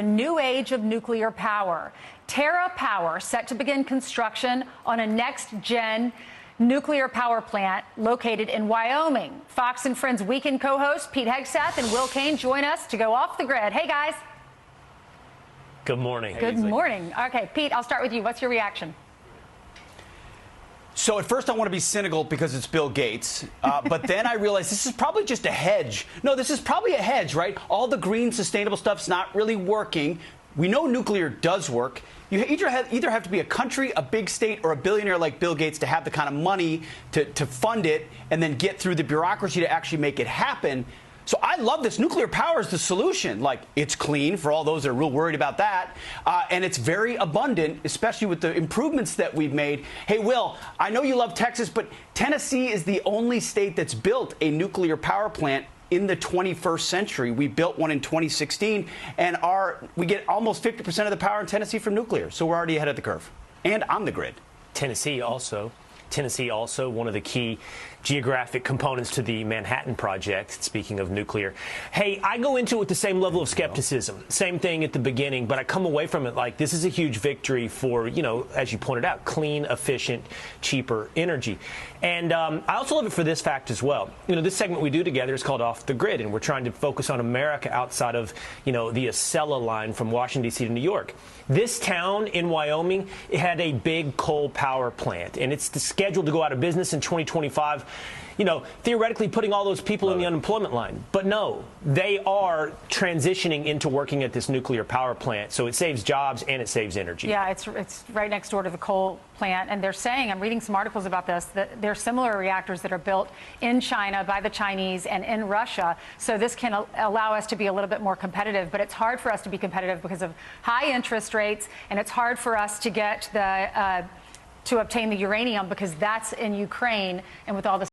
A new age of nuclear power. TerraPower set to begin construction on a next-gen nuclear power plant located in Wyoming. Fox and Friends Weekend co-hosts Pete Hegseth and Will Cain join us to go off the grid. Hey, guys. Good morning. Good morning. Okay, Pete, I'll start with you. What's your reaction? So at first I want to be cynical because it's Bill Gates, but then I realized this is probably just a hedge. No, this is probably a hedge, right? All the green, sustainable stuff's not really working. We know nuclear does work. You either have to be a country, a big state, or a billionaire like Bill Gates to have the kind of money to fund it and then get through the bureaucracy to actually make it happen. So I love this. Nuclear power is the solution. Like, it's clean for all those that are real worried about that. And it's very abundant, especially with the improvements that we've made. Hey, Will, I know you love Texas, but Tennessee is the only state that's built a nuclear power plant in the 21st century. We built one in 2016, and we get almost 50% of the power in Tennessee from nuclear. So we're already ahead of the curve and on the grid. Tennessee also, one of the key geographic components to the Manhattan Project, speaking of nuclear. Hey, I go into it with the same level of skepticism. Same thing at the beginning, but I come away from it like this is a huge victory for, as you pointed out, clean, efficient, cheaper energy. And I also love it for this fact as well. This segment we do together is called Off the Grid, and we're trying to focus on America outside of, the Acela line from Washington, D.C. to New York. This town in Wyoming, it had a big coal power plant, and it's scheduled to go out of business in 2025. Theoretically putting all those people in the unemployment line. But no, they are transitioning into working at this nuclear power plant. So it saves jobs and it saves energy. Yeah, it's right next door to the coal plant. And they're saying, I'm reading some articles about this, that there are similar reactors that are built in China by the Chinese and in Russia. So this can allow us to be a little bit more competitive. But it's hard for us to be competitive because of high interest rates. And it's hard for us to get to obtain the uranium because that's in Ukraine, and with all the